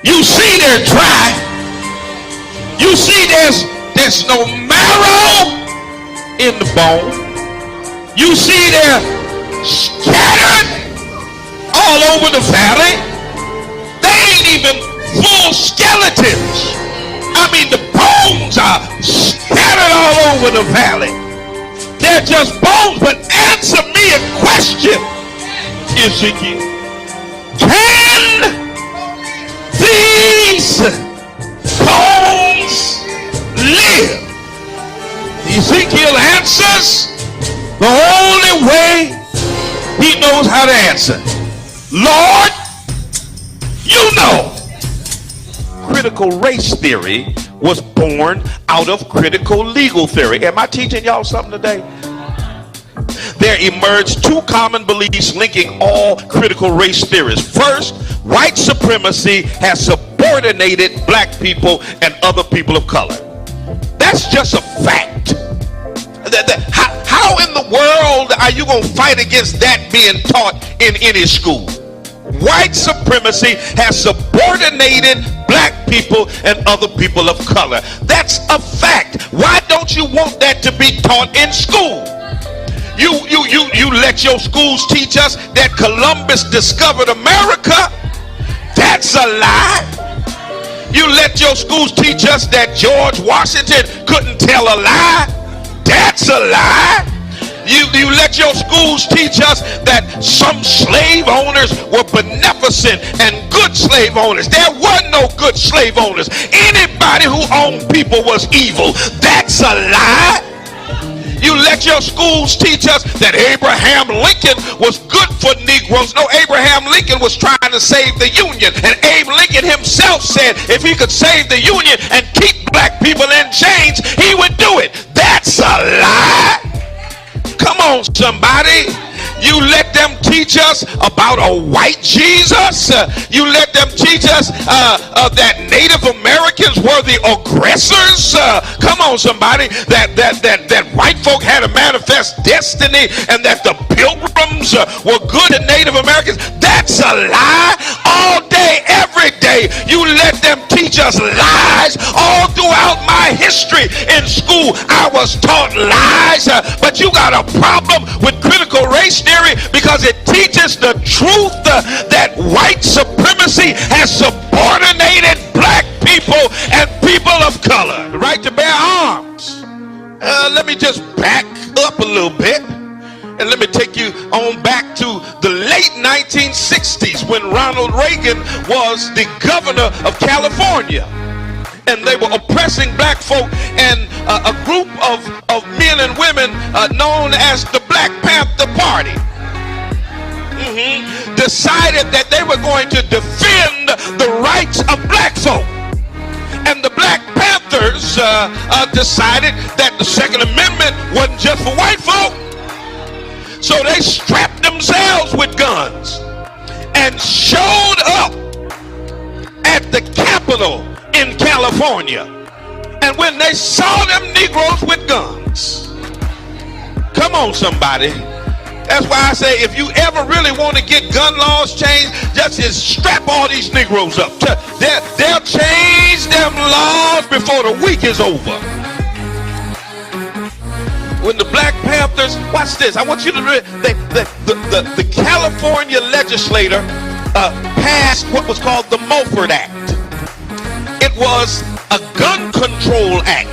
You see they're dry. You see there's no marrow in the bone. You see they're scattered all over the valley. They ain't even full skeletons. I mean, the bones are scattered all over the valley. They're just bones. But answer me a question, Ezekiel. Can these bones live? Ezekiel answers the only way he knows how to answer. Lord, you know. Critical race theory was born out of critical legal theory. Am I teaching y'all something today? There emerged two common beliefs linking all critical race theories. First, white supremacy has subordinated black people and other people of color. That's just a fact. How in the world are you going to fight against that being taught in any school? White supremacy has subordinated black people and other people of color. That's a fact. Why don't you want that to be taught in school? You let your schools teach us that Columbus discovered America. That's a lie. You let your schools teach us that George Washington couldn't tell a lie. That's a lie. You let your schools teach us that some slave owners were beneficent and good slave owners. There were no good slave owners. Anybody who owned people was evil. That's a lie. You let your schools teach us that Abraham Lincoln was good for Negroes. No, Abraham Lincoln was trying to save the Union. And Abe Lincoln himself said if he could save the Union and keep black people in chains, he would do it. That's a lie. Come on, somebody. You let them teach us about a white Jesus. You let them teach us that Native Americans were the aggressors. Come on, somebody. That white folk had a manifest destiny and that the pilgrims were good and Native Americans. That's a lie. All day, every day, you let them teach us lies. All throughout my history in school, I was taught lies. But you got a problem with critical race theory because it teaches the truth that white supremacy has subordinated black people and people of color. The right to bear arms. Let me just back up a little bit and let me take you on back to the late 1960s when Ronald Reagan was the governor of California. And they were oppressing black folk, and a group of men and women known as the Black Panther Party decided that they were going to defend the rights of black folk. And the Black Panthers decided that the Second Amendment wasn't just for white folk. So they strapped themselves with guns and showed up at the Capitol in California. And when they saw them Negroes with guns, come on, somebody. That's why I say if you ever really want to get gun laws changed, just strap all these Negroes up. They'll change them laws before the week is over. When the Black Panthers, watch this, I want you to read, the California legislator passed what was called the Mulford Act. It was a gun control act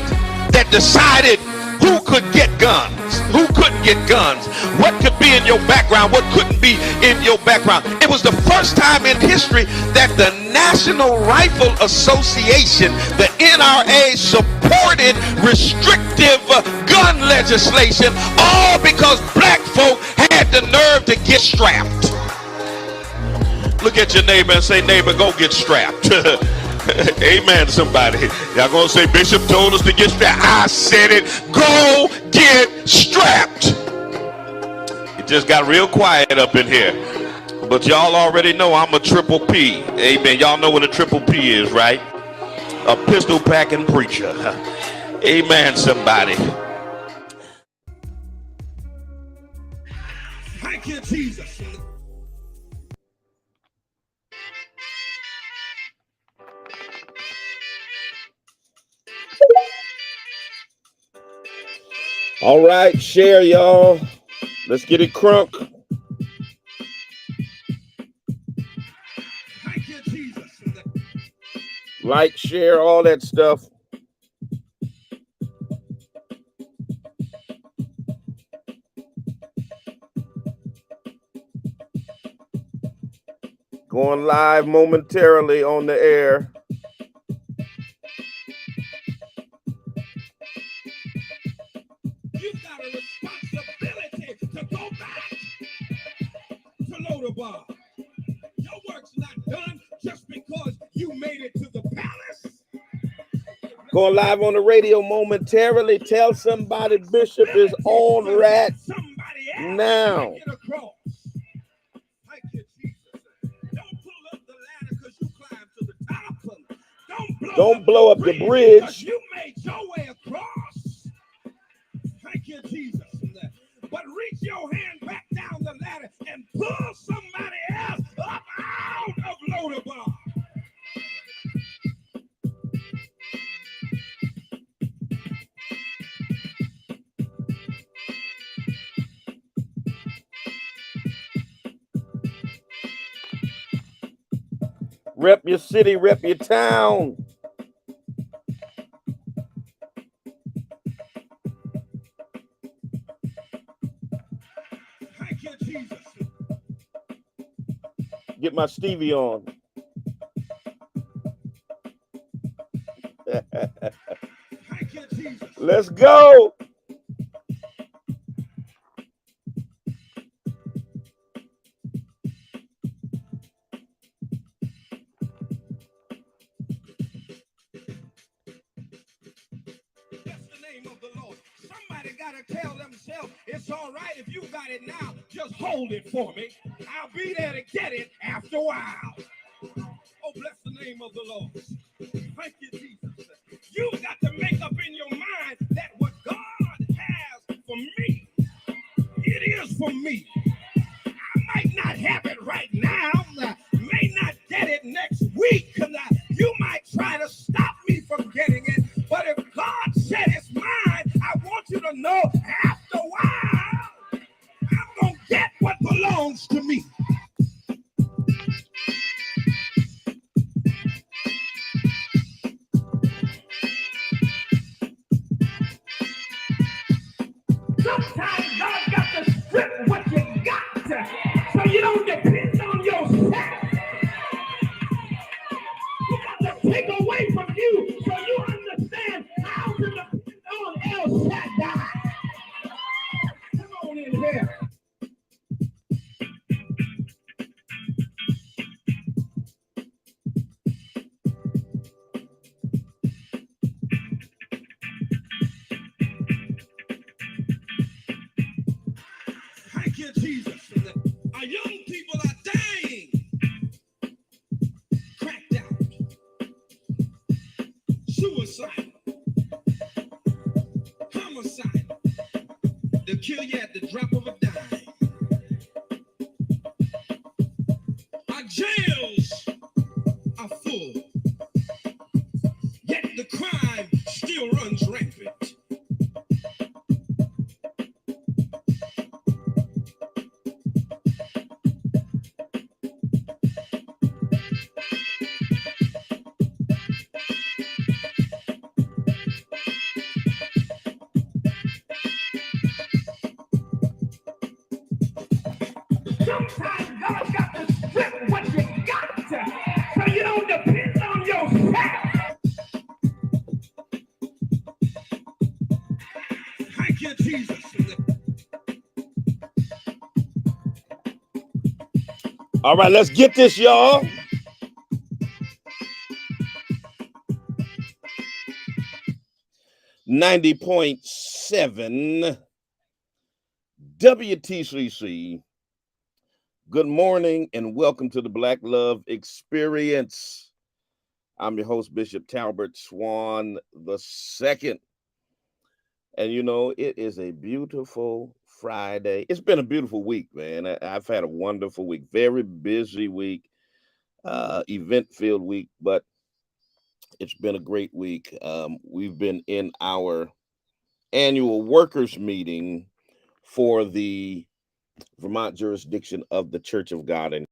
that decided who could get guns, who couldn't get guns, what could be in your background, what couldn't be in your background. It was the first time in history that the National Rifle Association, the NRA, supported restrictive gun legislation, all because black folk had the nerve to get strapped. Look at your neighbor and say, neighbor, go get strapped. Amen, somebody. Y'all gonna say Bishop told us to get strapped. I said it. Go get strapped. It just got real quiet up in here. But y'all already know I'm a triple P. Amen. Y'all know what a triple P is, right? A pistol packing preacher. Amen, somebody. Thank you, Jesus. All right, share, y'all. Let's get it crunk. Thank you, Jesus. Like, share, all that stuff. Going live momentarily on the air. You've got a responsibility to go back to Lodabar. Your work's not done just because you made it to the palace. Going live on the radio momentarily. Tell somebody Bishop is on right now. Don't blow up the bridge. You made your way across. Thank you, Jesus. But reach your hand back down the ladder and pull somebody else up out of Lodabar. Rep your city, rep your town. Thank you, Jesus. Get my Stevie on. Thank you, Jesus. Let's go. Somebody got to tell themselves it's all right if you got it now. Just hold it for me. I'll be there to get it after a while. Oh, bless the name of the Lord. Thank you, Jesus. You've got to make up in your mind that what God has for me, it is for me. I might not have it right now. I may not get it next week because you might try to stop me from getting it. But if God said it's mine, I want you to know after a while, I'm going to get what belongs to me. Sometimes God got to strip what you got so you don't depend on yourself. He got to take away from you so you understand how to depend on El Shaddai. Come on in here. Thank you, Jesus. Our young people are dying. Cracked out. Suicide. Homicide. They'll kill you at the drop of a dime. Our jails are full. Yet the crime still runs rampant. Sometimes God got to strip what you got so you don't depend on yourself. Thank you, Jesus. All right, let's get this, y'all. .7 WTCC. Good morning and welcome to the Black Love Experience. I'm your host, Bishop Talbert Swan II. And you know, it is a beautiful Friday. It's been a beautiful week, man. I've had a wonderful week, very busy week, event-filled week, but it's been a great week. We've been in our annual workers meeting for the Vermont jurisdiction of the Church of God in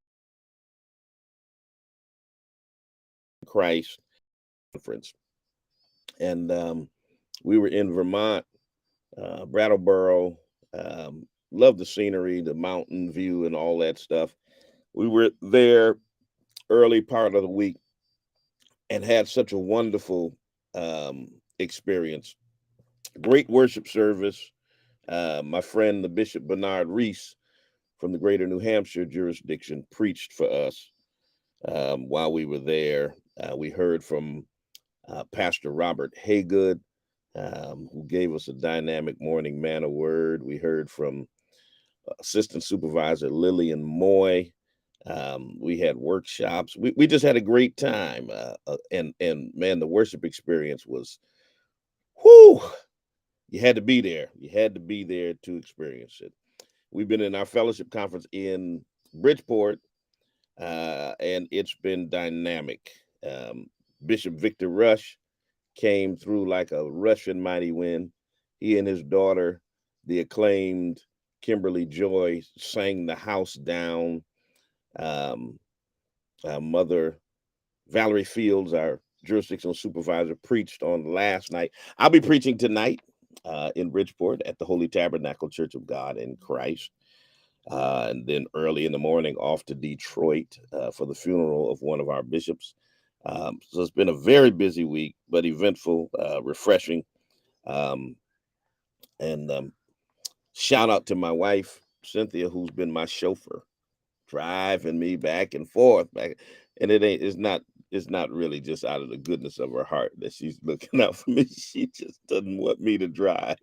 Christ conference. And we were in Vermont, Brattleboro. Love the scenery, the mountain view, and all that stuff. We were there early part of the week and had such a wonderful experience. Great worship service. My friend, the Bishop Bernard Reese from the Greater New Hampshire jurisdiction, preached for us while we were there. We heard from Pastor Robert Haygood, who gave us a dynamic morning manna word. We heard from Assistant Supervisor Lillian Moy. We had workshops. We just had a great time. And man, the worship experience was, whoo, you had to be there. You had to be there to experience it. We've been in our fellowship conference in Bridgeport, and it's been dynamic. Bishop Victor Rush came through like a Russian mighty wind. He and his daughter, the acclaimed Kimberly Joy, sang the house down. Mother Valerie Fields, our jurisdictional supervisor, preached on last night. I'll be preaching tonight in Bridgeport at the Holy Tabernacle Church of God in Christ. And then early in the morning off to Detroit for the funeral of one of our bishops. So it's been a very busy week, but eventful, refreshing. And shout out to my wife, Cynthia, who's been my chauffeur, driving me back and forth. And it's not really just out of the goodness of her heart that she's looking out for me. She just doesn't want me to drive.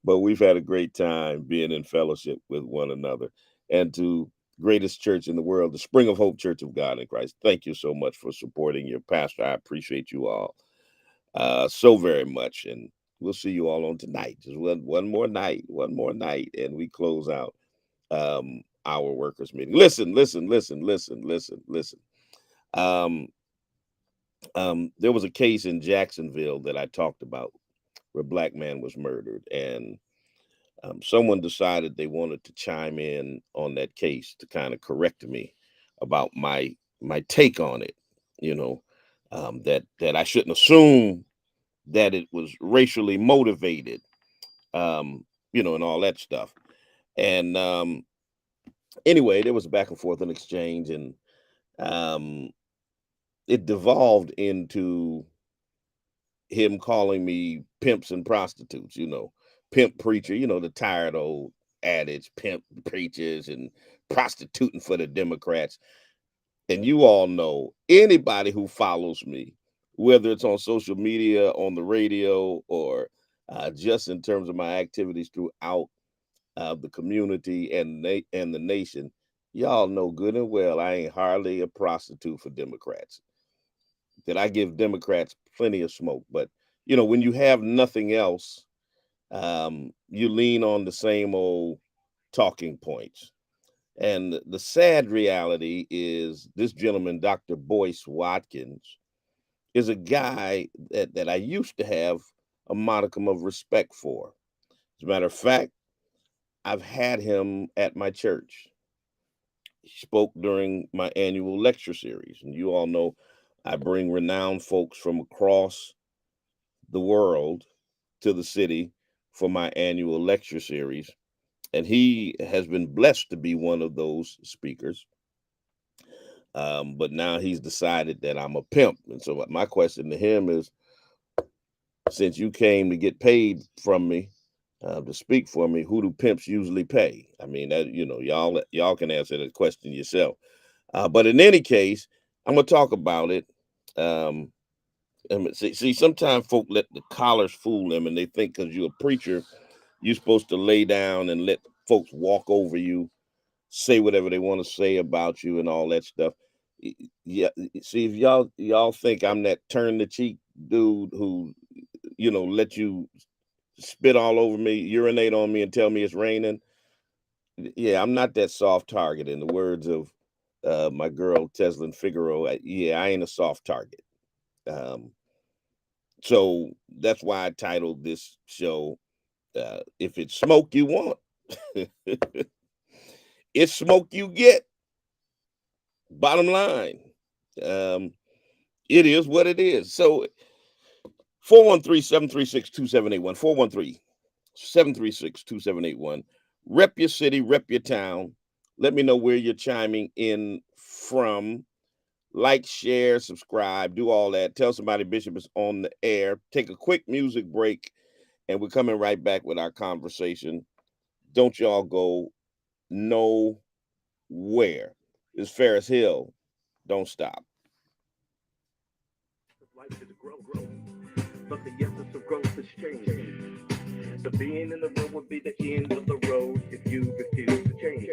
But we've had a great time being in fellowship with one another. And to greatest church in the world, the Spring of Hope Church of God in Christ, thank you so much for supporting your pastor. I appreciate you all so very much. And we'll see you all on tonight. Just one more night, and we close out our workers meeting. Listen. There was a case in Jacksonville that I talked about where a black man was murdered, and someone decided they wanted to chime in on that case to kind of correct me about my take on it. That I shouldn't assume that it was racially motivated, and all that stuff. And anyway, there was a back and forth and exchange, and it devolved into him calling me pimps and prostitutes, pimp preacher, the tired old adage, pimp preachers and prostituting for the Democrats. And you all know, anybody who follows me, whether it's on social media, on the radio, or just in terms of my activities throughout the community and the nation, y'all know good and well I ain't hardly a prostitute for Democrats. That I give Democrats plenty of smoke. But, when you have nothing else, you lean on the same old talking points. And the sad reality is this gentleman, Dr. Boyce Watkins, is a guy that I used to have a modicum of respect for. As a matter of fact, I've had him at my church. He spoke during my annual lecture series. And you all know I bring renowned folks from across the world to the city for my annual lecture series. And he has been blessed to be one of those speakers. But now he's decided that I'm a pimp. And so my question to him is, since you came to get paid from me to speak for me, who do pimps usually pay? I mean, that, y'all can answer that question yourself. But in any case, I'm going to talk about it. See, sometimes folk let the collars fool them, and they think because you're a preacher, you're supposed to lay down and let folks walk over you, say whatever they want to say about you and all that stuff. Yeah, see, if y'all think I'm that turn the cheek dude who, let you spit all over me, urinate on me, and tell me it's raining. Yeah, I'm not that soft target. In the words of my girl Teslin Figaro, I ain't a soft target. So that's why I titled this show, If It's Smoke You Want, It's Smoke You Get. Bottom line, um, it is what it is. So 413-736-2781, 413-736-2781. Rep your city, rep your town. Let me know where you're chiming in from. Like, share, subscribe, do all that. Tell somebody Bishop is on the air. Take a quick music break, and we're coming right back with our conversation. Don't y'all go nowhere. It's Ferris Hill. Don't stop. Life is growth, but the essence of growth is change. The being in the road will be the end of the road if you refuse to change.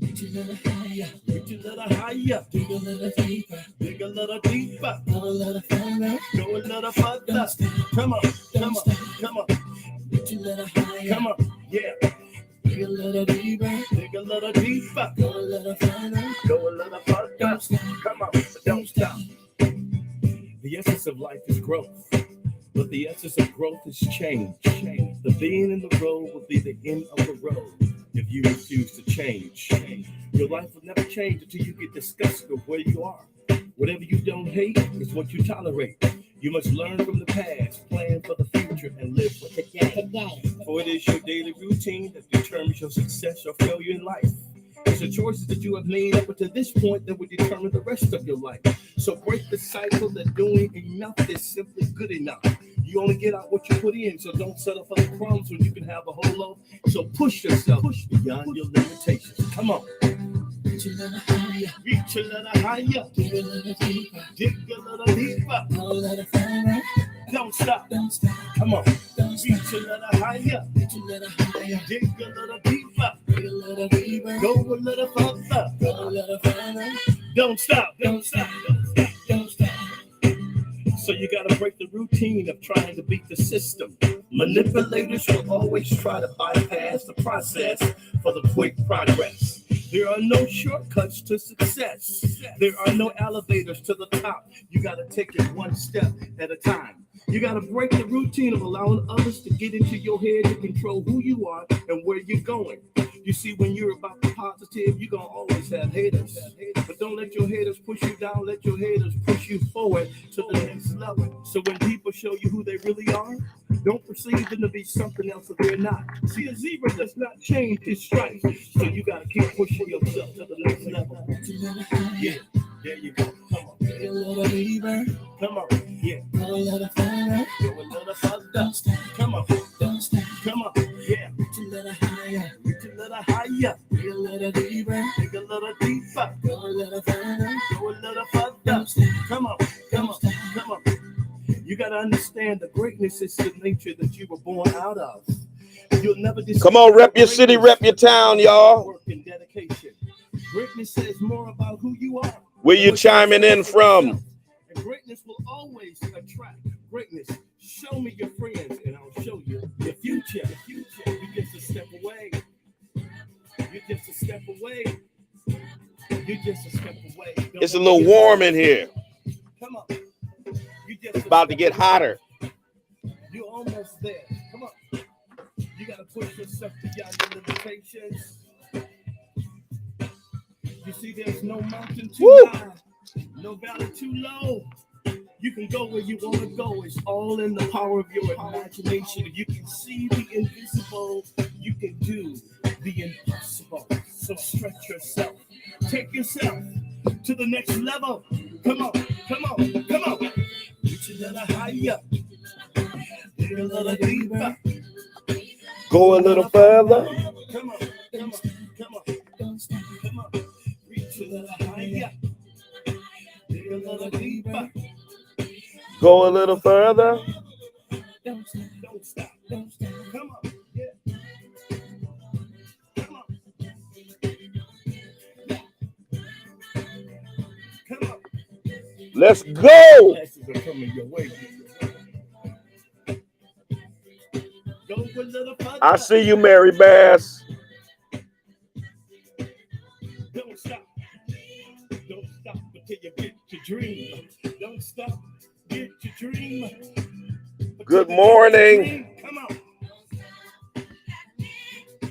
Reach a little higher, reach a little higher, dig a little deeper, dig a little deeper, go a little further, go a little further. Come on, come on, come on. Reach a little higher, come on, yeah. Dig a little deeper, dig a little deeper, go a little further, go a little further. Come on, don't stop. The essence of life is growth, but the essence of growth is change. The being in the road will be the end of the road if you refuse to change. Your life will never change until you get disgusted with where you are. Whatever you don't hate is what you tolerate. You must learn from the past, plan for the future, and live for today. For it is your daily routine that determines your success or failure in life. It's the choices that you have made up until this point that will determine the rest of your life. So break the cycle that doing enough is simply good enough. You only get out what you put in, so don't settle for the crumbs when you can have a whole loaf. So push yourself beyond your limitations. Come on. Reach a little higher, reach a little higher, dig a little deeper, dig a little deeper, go a little further. Don't stop, don't stop. Come on, don't reach a little higher, reach a little higher, dig a little deeper, dig a little deeper, go a little further, go a little further. Don't stop, don't stop, don't stop, don't stop. So you gotta break the routine of trying to beat the system. Manipulators will always try to bypass the process for the quick progress. There are no shortcuts to success. There are no elevators to the top. You gotta take it one step at a time. You gotta break the routine of allowing others to get into your head to control who you are and where you're going. You see, when you're about the positive, you're gonna always have haters. But don't let your haters push you down, let your haters push you forward to the next level. So when people show you who they really are, don't perceive them to be something else that they're not. See, a zebra does not change its stripes. So you gotta keep pushing yourself to the next level. Yeah, there you go. Come on. Get a little deeper. Come on. Yeah. Go a little further. Go a little further. Come on. Don't stop. Come on. Yeah. Reach a little higher. Reach a little higher. Dig a little deeper. Dig a little deeper. Go a little further. Go a little further. Come on. Come on. Come on. You got to understand the greatness is the nature that you were born out of. You'll never Come on, rep your city, rep your town, y'all. Work and dedication. Greatness says more about who you are. Where you chiming in from? And greatness will always attract greatness. Show me your friends, and I'll show you your future. You're just a step away. You're just a step away. You're just a step away. It's a little warm in here. Come on. It's about to get hotter. You're almost there. Come on. You gotta push yourself beyond your limitations. You see, there's no mountain too high, no valley too low. You can go where you want to go. It's all in the power of your imagination. If you can see the invisible, you can do the impossible. So stretch yourself. Take yourself to the next level. Come on, come on, come on. Reach a little higher. Dig a little deeper. Go a little further. Come on, come on, come on. Come on. Reach a little higher. Dig a little deeper. Go a little further. Don't stop. Don't stop. Come on. Yeah. Come on. Come on. Let's go. Blessings are coming your way. Go a little further. I see you, Mary Bass. Don't stop. Don't stop until you get your dream. Don't stop. get your dream. Good morning. Come on.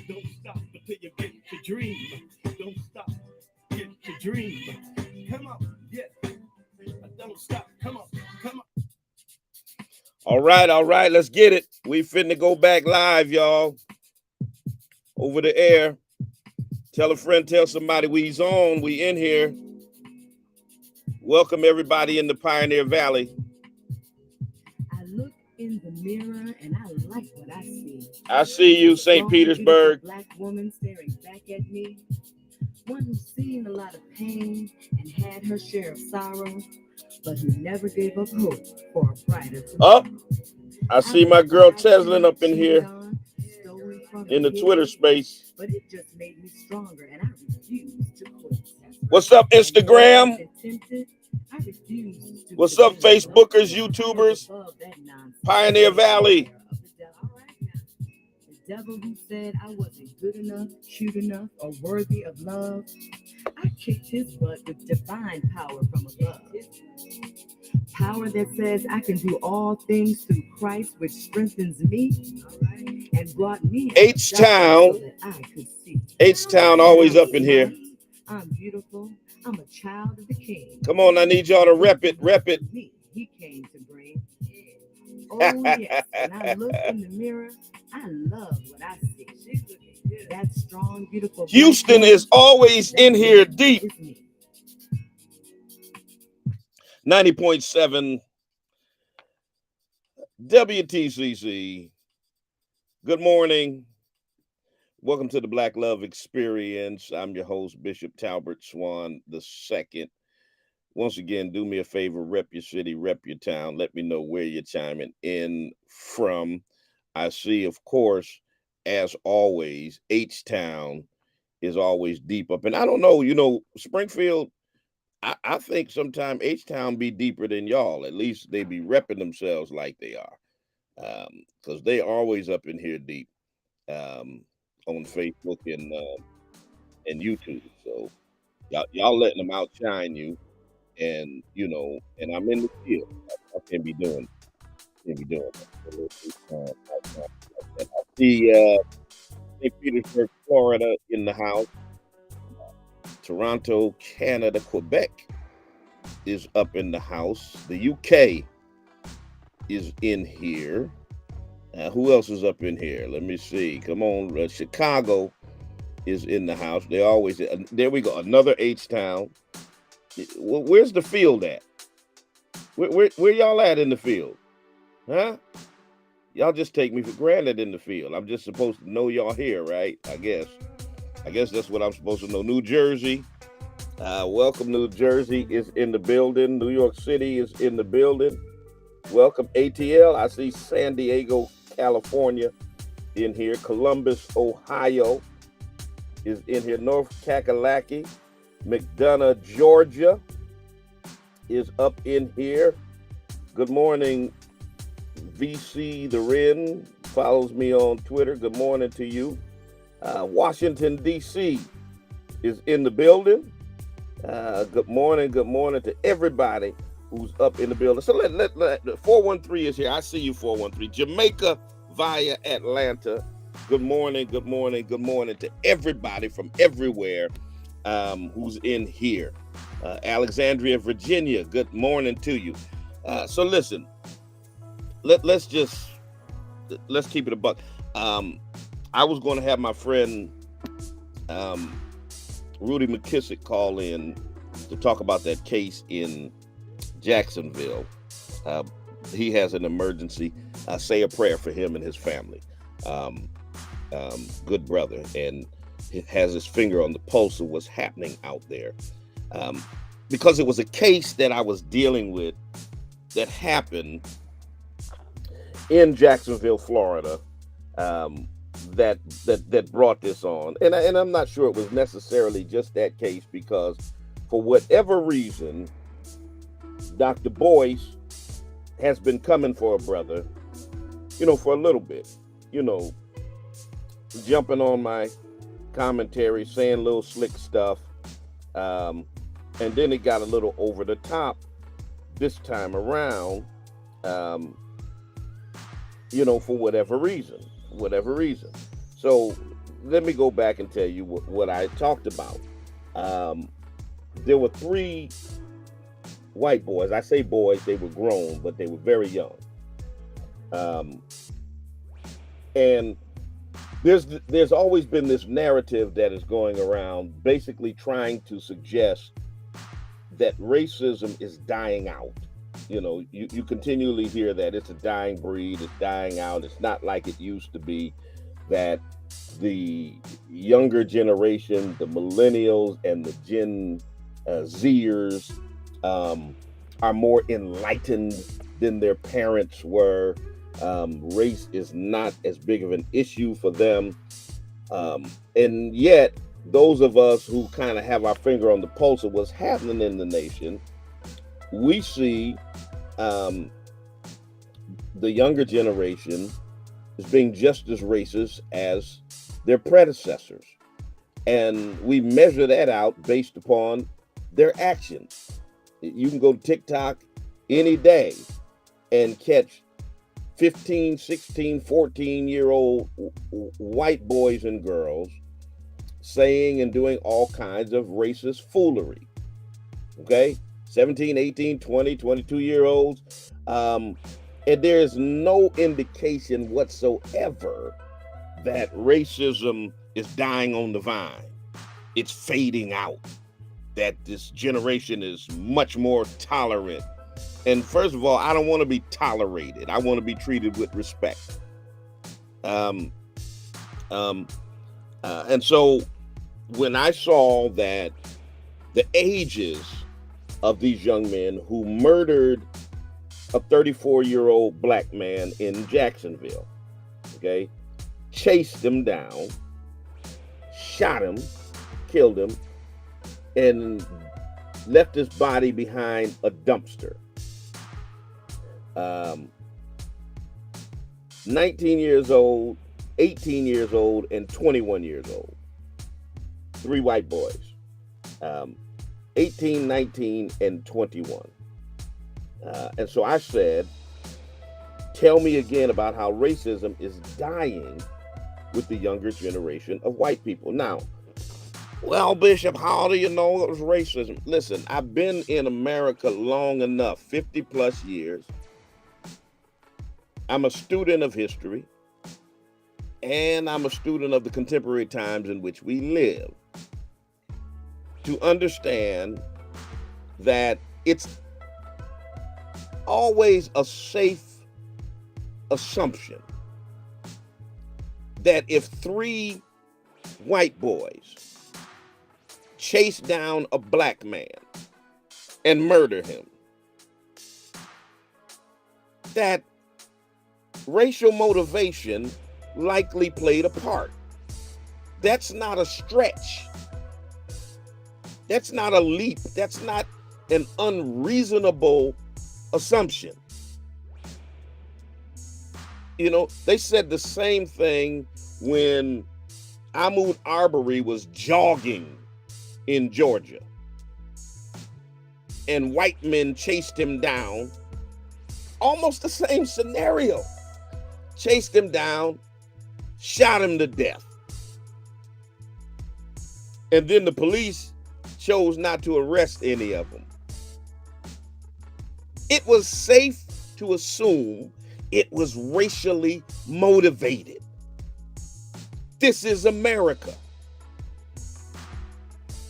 Don't stop until you get your dream. Don't stop. Get your dream. Come on. Yeah. Don't stop. Come on. Come on. All right. Let's get it. We finna go back live, y'all. Over the air. Tell a friend, tell somebody we's on. We in here. Welcome everybody in the Pioneer Valley. I look in the mirror and I like what I see. I see you, St. Petersburg. Black woman staring back at me. One who's seen a lot of pain and had her share of sorrow, but who never gave up hope for a brighter tomorrow. I see my girl Teslin up in here in the Twitter space. But it just made me stronger and I refuse to quit. What's up, Instagram? What's up, Facebookers, YouTubers? Pioneer Valley. The devil who said I wasn't good enough, cute enough, or worthy of love, I kicked his butt with divine power from above. Power that says I can do all things through Christ, which strengthens me and brought me H-Town. so that I could see. H-Town always up in here. I'm beautiful. I'm a child of the King. Come on, I need y'all to rep it. He came to bring. Oh yes, when I look in the mirror, I love what I see. That strong, beautiful. Houston is always in here deep. 90.7 WTCC. Good morning. Welcome to the Black Love Experience. I'm your host, Bishop Talbert Swan II. Once again, do me a favor, rep your city, rep your town. Let me know where you're chiming in from. I see, of course, as always, H-Town is always deep up. And I don't know, Springfield, I think sometimes H-Town be deeper than y'all. At least they be repping themselves like they are. Because they always up in here deep on Facebook and YouTube. So y'all letting them outshine you. And, and I'm in the field. I can't be doing that. I see St. Petersburg, Florida in the house. Toronto, Canada, Quebec is up in the house. The UK is in here. Who else is up in here? Let me see. Come on. Chicago is in the house. They always, there we go. Another H-Town. Where's the field at? Where y'all at in the field? Huh? Y'all just take me for granted in the field. I'm just supposed to know y'all here, right? I guess that's what I'm supposed to know. New Jersey. Welcome, New Jersey is in the building. New York City is in the building. Welcome, ATL. I see San Diego, California in here. Columbus, Ohio is in here. North Kakalaki. McDonough, Georgia is up in here. Good morning, VC the Ren follows me on Twitter. Good morning to you. Washington, D.C. is in the building. Good morning to everybody who's up in the building. So let 413 is here. I see you, 413. Jamaica via Atlanta. Good morning to everybody from everywhere who's in here. Alexandria, Virginia, good morning to you. So listen, let's keep it a buck. I was going to have my friend Rudy McKissick call in to talk about that case in Jacksonville. He has an emergency. Say a prayer for him and his family. Good brother, and has his finger on the pulse of what's happening out there. Because it was a case that I was dealing with that happened in Jacksonville, Florida, that brought this on. And I'm not sure it was necessarily just that case, because for whatever reason, Dr. Boyce has been coming for a brother, for a little bit, jumping on my commentary, saying little slick stuff. And then it got a little over the top this time around um, for whatever reason. So let me go back and tell you what I talked about. There were 3 white boys. I say boys, they were grown, but they were very young. And there's always been this narrative that is going around, basically trying to suggest that racism is dying out. You continually hear that it's a dying breed, it's dying out, it's not like it used to be, that the younger generation, the millennials and the Gen Zers, are more enlightened than their parents were. Race is not as big of an issue for them. And yet, those of us who kind of have our finger on the pulse of what's happening in the nation, we see the younger generation is being just as racist as their predecessors. And we measure that out based upon their actions. You can go to TikTok any day and catch 15, 16, 14-year-old white boys and girls saying and doing all kinds of racist foolery. Okay? 17, 18, 20, 22-year-olds. And there is no indication whatsoever that racism is dying on the vine. It's fading out. That this generation is much more tolerant. And first of all, I don't want to be tolerated. I want to be treated with respect. And so when I saw that the ages of these young men who murdered a 34-year-old black man in Jacksonville, okay, chased him down, shot him, killed him, and left his body behind a dumpster. 19 years old, 18 years old, and 21 years old. 3 white boys. 18, 19, and 21. And so I said, tell me again about how racism is dying with the younger generation of white people. Now, well, Bishop, how do you know it was racism? Listen, I've been in America long enough, 50 plus years. I'm a student of history, and I'm a student of the contemporary times in which we live, to understand that it's always a safe assumption that if 3 white boys chase down a black man and murder him, that racial motivation likely played a part. That's not a stretch. That's not a leap. That's not an unreasonable assumption. They said the same thing when Ahmaud Arbery was jogging in Georgia and white men chased him down. Almost the same scenario. Chased him down, shot him to death. And then the police chose not to arrest any of them. It was safe to assume it was racially motivated. This is America.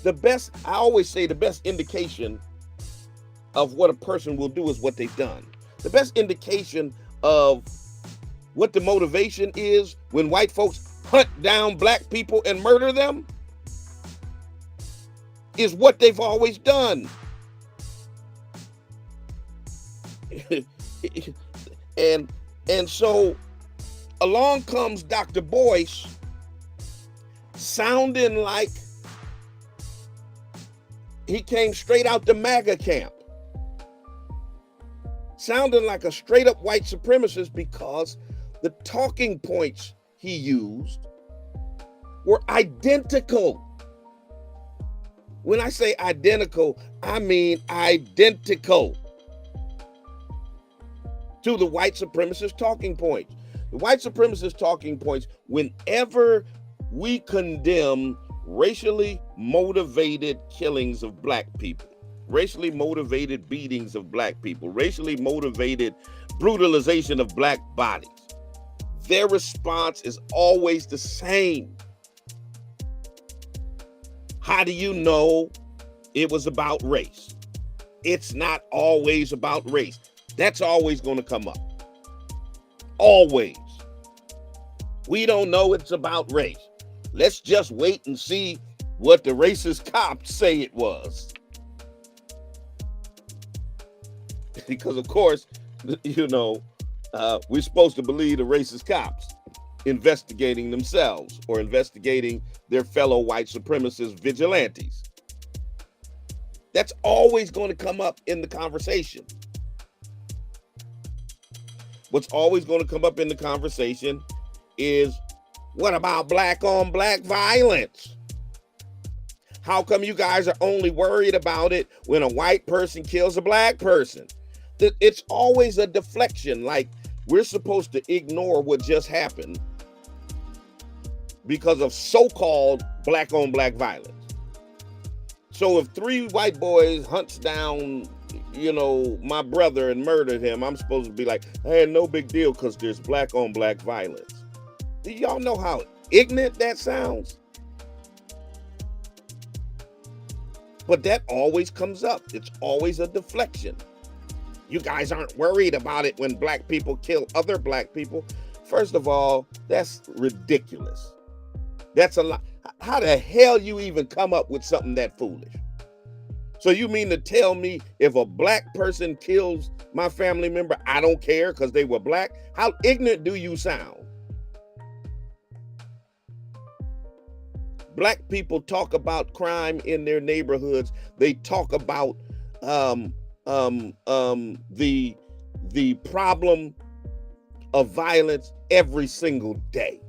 I always say the best indication of what a person will do is what they've done. The best indication of what the motivation is when white folks hunt down black people and murder them is what they've always done. And so along comes Dr. Boyce, sounding like he came straight out the MAGA camp, sounding like a straight up white supremacist, because the talking points he used were identical. When I say identical, I mean identical. to the white supremacist talking points. The white supremacist talking points, whenever we condemn racially motivated killings of black people, racially motivated beatings of black people, racially motivated brutalization of black bodies, their response is always the same. How do you know it was about race? It's not always about race. That's always going to come up. Always. We don't know it's about race. Let's just wait and see what the racist cops say it was. Because, of course, you know, we're supposed to believe the racist cops investigating themselves or investigating their fellow white supremacist vigilantes. That's always going to come up in the conversation. What's always going to come up in the conversation is, what about black on black violence? How come you guys are only worried about it when a white person kills a black person? It's always a deflection, like we're supposed to ignore what just happened because of so-called black on black violence. So if 3 white boys hunts down, you know, my brother and murdered him, I'm supposed to be like, hey, no big deal because there's black on black violence. Do y'all know how ignorant that sounds? But that always comes up. It's always a deflection. You guys aren't worried about it when black people kill other black people. First of all, that's ridiculous. That's a lot. How the hell you even come up with something that foolish? So you mean to tell me if a black person kills my family member, I don't care because they were black? How ignorant do you sound? Black people talk about crime in their neighborhoods. They talk about the problem of violence every single day.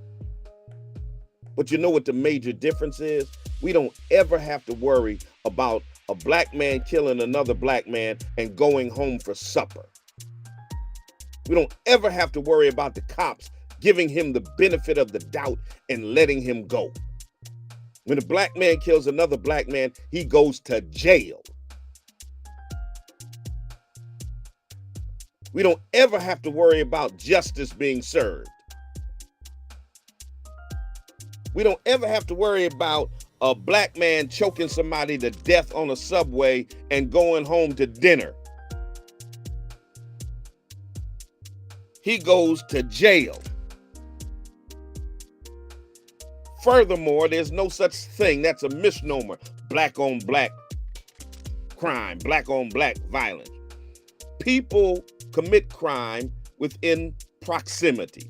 But you know what the major difference is? We don't ever have to worry about a black man killing another black man and going home for supper. We don't ever have to worry about the cops giving him the benefit of the doubt and letting him go. When a black man kills another black man, he goes to jail. We don't ever have to worry about justice being served. We don't ever have to worry about a black man choking somebody to death on a subway and going home to dinner. He goes to jail. Furthermore, there's no such thing. That's a misnomer. Black on black crime, black on black violence. People commit crime within proximity.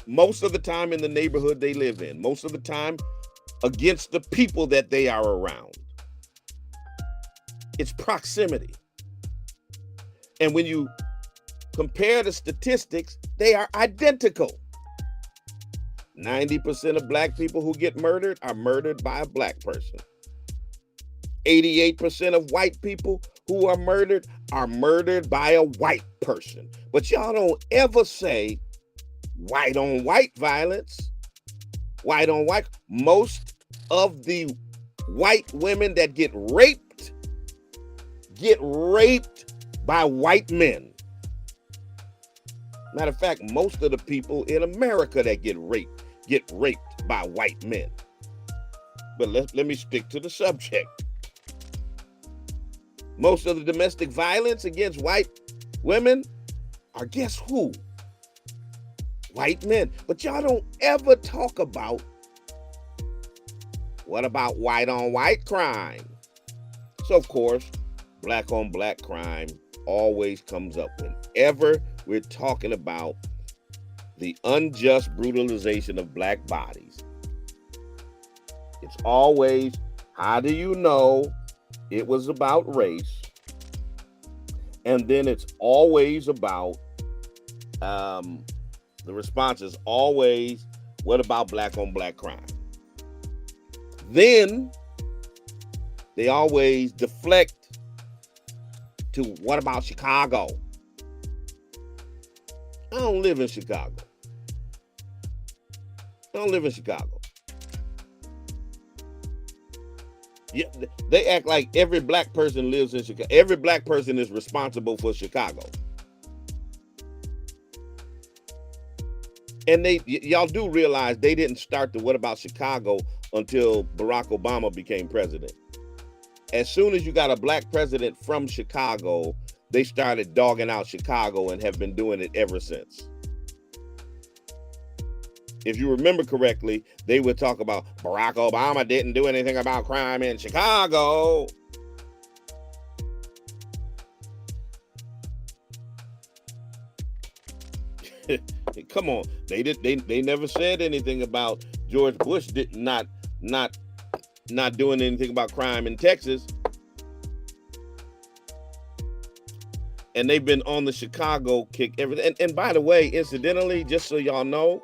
Most of the time in the neighborhood they live in, most of the time against the people that they are around. It's proximity. And when you compare the statistics, they are identical. 90% of black people who get murdered are murdered by a black person. 88% of white people who are murdered by a white person. But y'all don't ever say white on white violence. White on white. Most of the white women that get raped by white men. Matter of fact, most of the people in America that get raped by white men. But let me stick to the subject. Most of the domestic violence against white women are, guess who? White men. But y'all don't ever talk about, what about white on white crime? So of course, black on black crime always comes up whenever we're talking about the unjust brutalization of black bodies. It's always, how do you know it was about race? And then it's always about, the response is always, what about black on black crime? Then they always deflect to what about Chicago? I don't live in Chicago. I don't live in Chicago. Yeah, they act like every black person lives in Chicago. Every black person is responsible for Chicago. And y'all do realize they didn't start the what about Chicago until Barack Obama became president. As soon as you got a black president from Chicago, they started dogging out Chicago and have been doing it ever since. If you remember correctly, they would talk about Barack Obama didn't do anything about crime in Chicago. Come on, they never said anything about George Bush not doing anything about crime in Texas. And they've been on the Chicago kick everything. And by the way, incidentally, just so y'all know,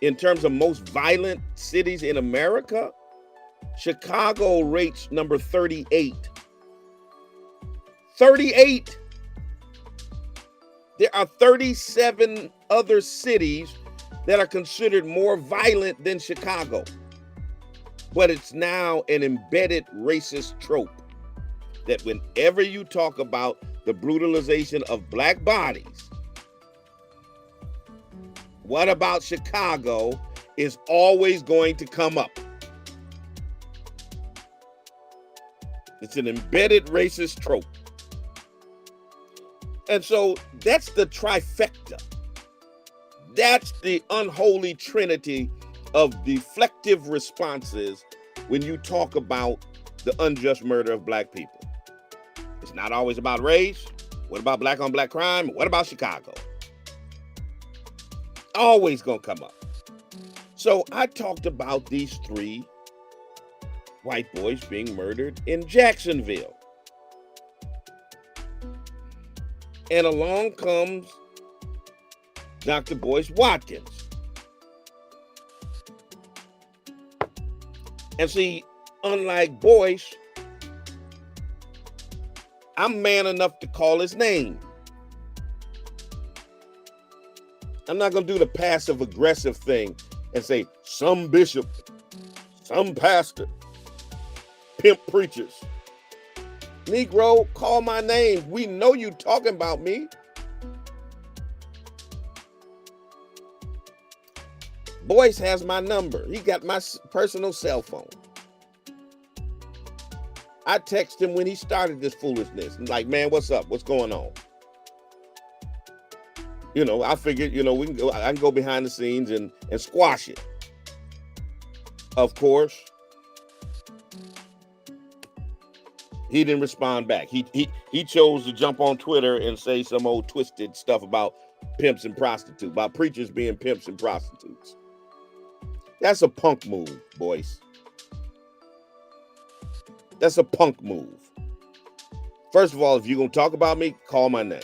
in terms of most violent cities in America, Chicago rates number 38. 38. There are 37 other cities that are considered more violent than Chicago. But it's now an embedded racist trope that whenever you talk about the brutalization of black bodies, what about Chicago is always going to come up. It's an embedded racist trope. And so that's the trifecta. That's the unholy trinity of deflective responses when you talk about the unjust murder of black people. It's not always about race. What about black on black crime? What about Chicago? Always gonna come up. So I talked about these 3 white boys being murdered in Jacksonville. And along comes Dr. Boyce Watkins. And see, unlike Boyce, I'm man enough to call his name. I'm not going to do the passive aggressive thing and say some bishop, some pastor, pimp preachers. Negro, call my name. We know you talking about me. Boyce has my number. He got my personal cell phone. I text him when he started this foolishness. I'm like, man, what's up? What's going on? You know, I figured, you know, I can go behind the scenes and squash it. Of course, he didn't respond back. He chose to jump on Twitter and say some old twisted stuff about pimps and prostitutes, about preachers being pimps and prostitutes. That's a punk move, boys. That's a punk move. First of all, if you're going to talk about me, call my name.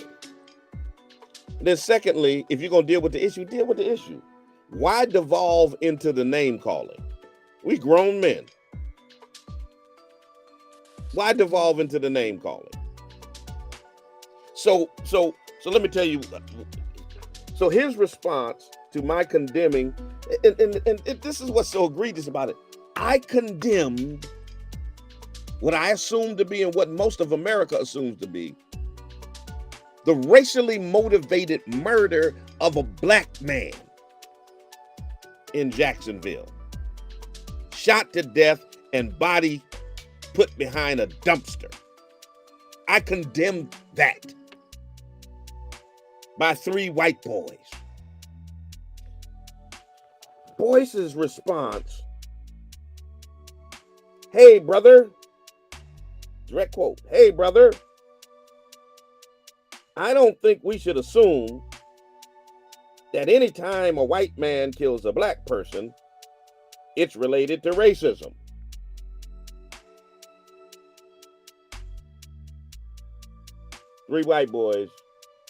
And then secondly, if you're going to deal with the issue, deal with the issue. Why devolve into the name calling? We grown men. Why devolve into the name calling? So let me tell you. So his response to my condemning, and this is what's so egregious about it. I condemned what I assumed to be and what most of America assumes to be the racially motivated murder of a black man in Jacksonville. Shot to death and body put behind a dumpster. I condemned that by 3 white boys. Boyce's response, hey, brother, direct quote, hey, brother, I don't think we should assume that anytime a white man kills a black person, it's related to racism. Three white boys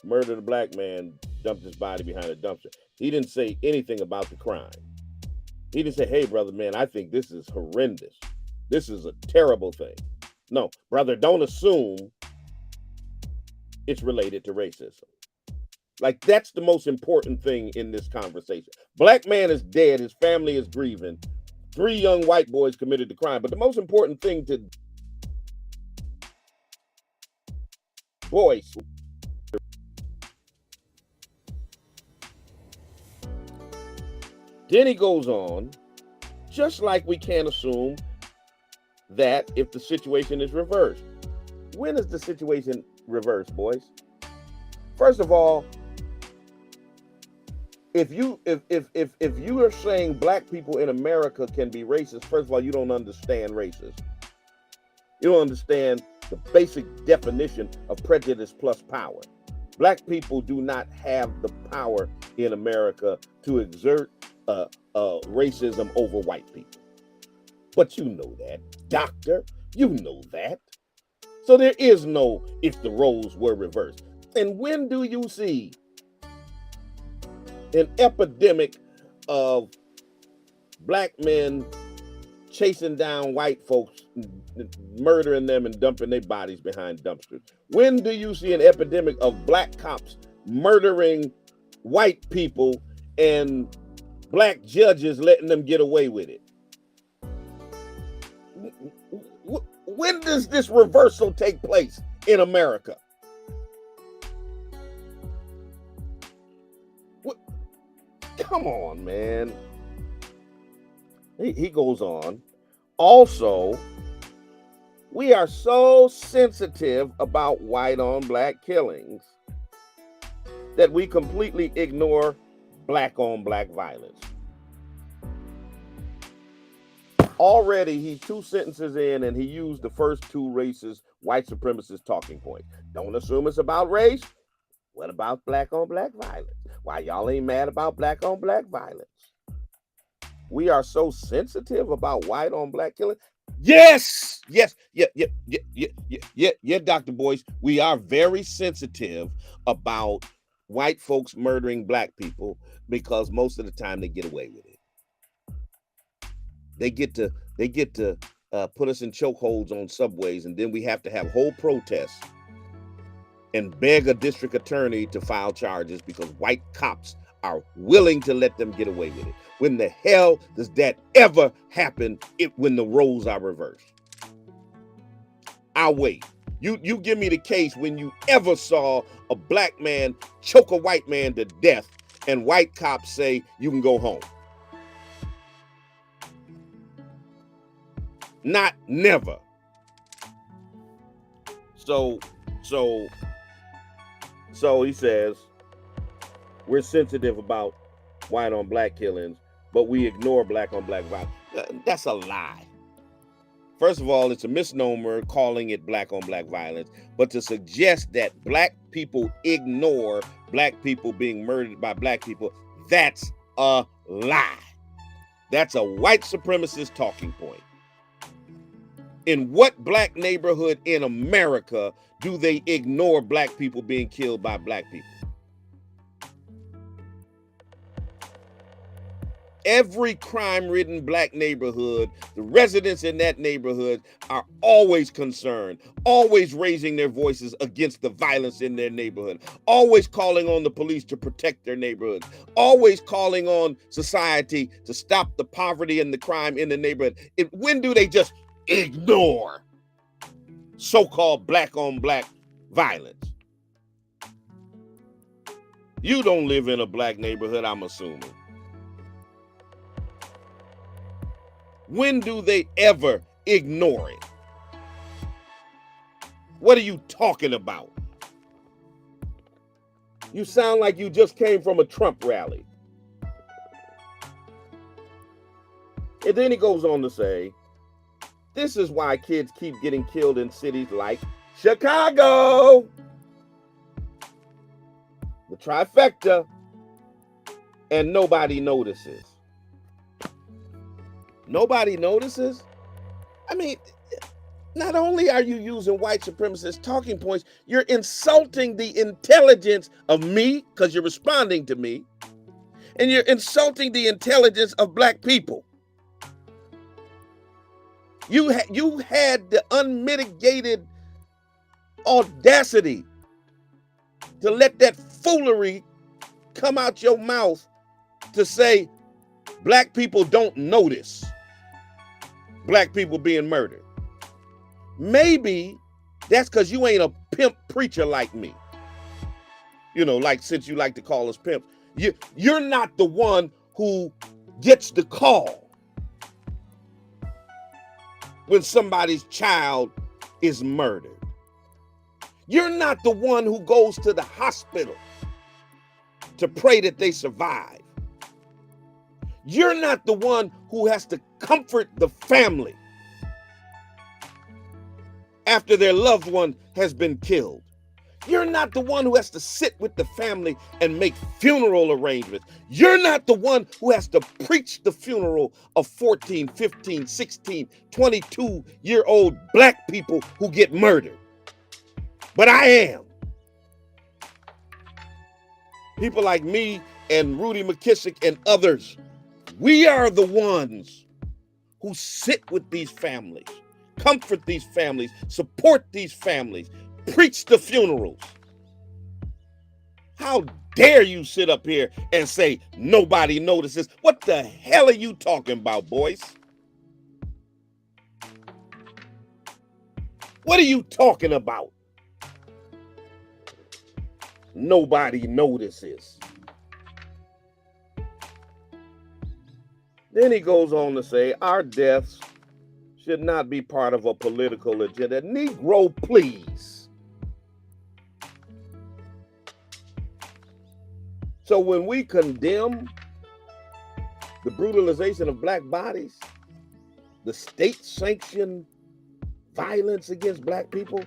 murdered a black man, dumped his body behind a dumpster. He didn't say anything about the crime. He didn't say, hey, brother, man, I think this is horrendous. This is a terrible thing. No, brother, don't assume it's related to racism. Like, that's the most important thing in this conversation. Black man is dead. His family is grieving. 3 young white boys committed the crime. But the most important thing to voice. Then he goes on, just like we can't assume that if the situation is reversed. When is the situation reversed, boys? First of all, if you are saying black people in America can be racist, first of all, you don't understand racism. You don't understand the basic definition of prejudice plus power. Black people do not have the power in America to exert racism over white people. But you know that, doctor, you know that. So there is no if the roles were reversed. And when do you see an epidemic of black men chasing down white folks, murdering them and dumping their bodies behind dumpsters? When do you see an epidemic of black cops murdering white people and black judges letting them get away with it? When does this reversal take place in America? Come on, man. He goes on. Also, we are so sensitive about white on black killings that we completely ignore black on black violence. Already, he's 2 sentences in and he used the first 2 racist white supremacist talking points. Don't assume it's about race. What about black on black violence? Why y'all ain't mad about black on black violence? We are so sensitive about white on black killing. Yes, Dr. Boyce. We are very sensitive about white folks murdering black people because most of the time they get away with it. They get to put us in chokeholds on subways, and then we have to have whole protests and beg a district attorney to file charges because white cops are willing to let them get away with it. When the hell does that ever happen when the roles are reversed? I'll wait. You give me the case when you ever saw a black man choke a white man to death and white cops say you can go home. Never. So he says we're sensitive about white on black killings, but we ignore black on black violence. That's a lie. First of all, it's a misnomer calling it black on black violence, but to suggest that black people ignore black people being murdered by black people, that's a lie. That's a white supremacist talking point. In what black neighborhood in America do they ignore black people being killed by black people? Every crime-ridden black neighborhood, the residents in that neighborhood are always concerned, always raising their voices against the violence in their neighborhood, always calling on the police to protect their neighborhoods, always calling on society to stop the poverty and the crime in the neighborhood. When do they just ignore so-called black on black violence? You don't live in a black neighborhood, I'm assuming. When do they ever ignore it? What are you talking about? You sound like you just came from a Trump rally. And then he goes on to say, this is why kids keep getting killed in cities like Chicago, the trifecta, and nobody notices. Nobody notices? I mean, not only are you using white supremacist talking points, you're insulting the intelligence of me because you're responding to me, and you're insulting the intelligence of black people. You had the unmitigated audacity to let that foolery come out your mouth to say black people don't notice black people being murdered. Maybe that's because you ain't a pimp preacher like me. You know, like since you like to call us pimps, you're not the one who gets the call when somebody's child is murdered. You're not the one who goes to the hospital to pray that they survive. You're not the one who has to comfort the family after their loved one has been killed. You're not the one who has to sit with the family and make funeral arrangements. You're not the one who has to preach the funeral of 14, 15, 16, 22-year-old black people who get murdered. But I am. People like me and Rudy McKissick and others, we are the ones who sit with these families, comfort these families, support these families, preach the funerals. How dare you sit up here and say nobody notices? What the hell are you talking about, boys? What are you talking about? Nobody notices. Then he goes on to say, our deaths should not be part of a political agenda. Negro, please. So when we condemn the brutalization of black bodies, the state-sanctioned violence against black people,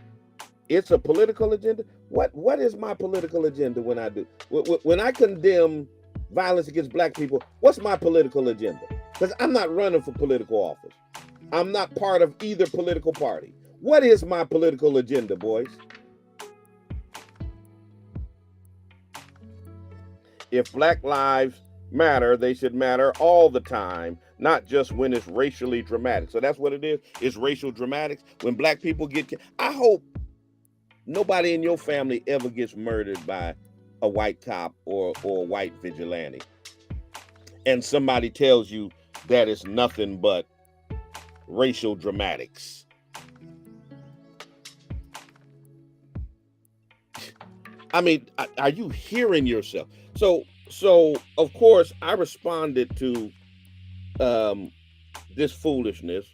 it's a political agenda. What is my political agenda when I do? When I condemn violence against black people, what's my political agenda? Because I'm not running for political office. I'm not part of either political party. What is my political agenda, boys? If black lives matter, they should matter all the time, not just when it's racially dramatic. So that's what it is. It's racial dramatics. When black people get killed. I hope nobody in your family ever gets murdered by a white cop or a white vigilante. And somebody tells you that it's nothing but racial dramatics. I mean, are you hearing yourself? So of course, I responded to this foolishness,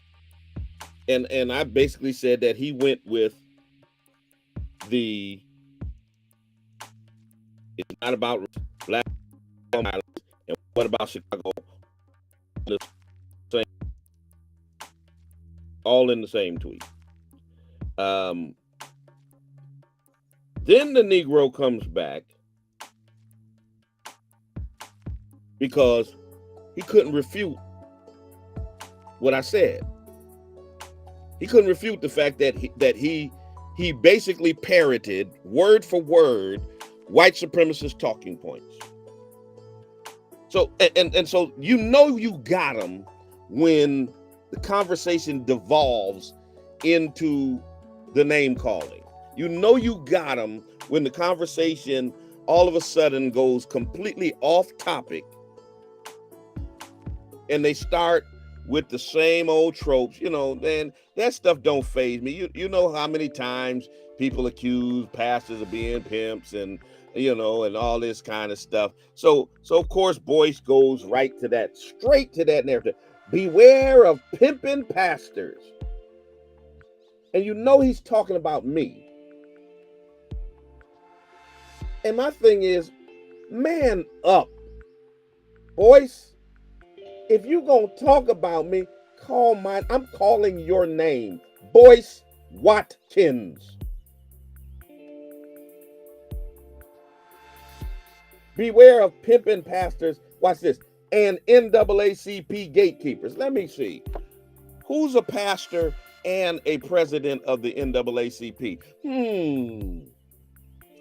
and I basically said that he went with it's not about black violence, and what about Chicago? All in the same tweet. Then the Negro comes back because he couldn't refute what I said. He couldn't refute the fact that he basically parroted word for word white supremacist talking points. So and so you know you got him when the conversation devolves into the name calling. You know you got him when the conversation all of a sudden goes completely off topic and they start with the same old tropes. You know, man, that stuff don't faze me. You know how many times people accuse pastors of being pimps and, you know, and all this kind of stuff. So of course, Boyce goes right to that, straight to that narrative. Beware of pimping pastors. And you know he's talking about me. And my thing is, man up. Boyce, if you gonna talk about me, call mine. I'm calling your name. Boyce Watkins. Beware of pimping pastors. Watch this. And NAACP gatekeepers. Let me see. Who's a pastor and a president of the NAACP?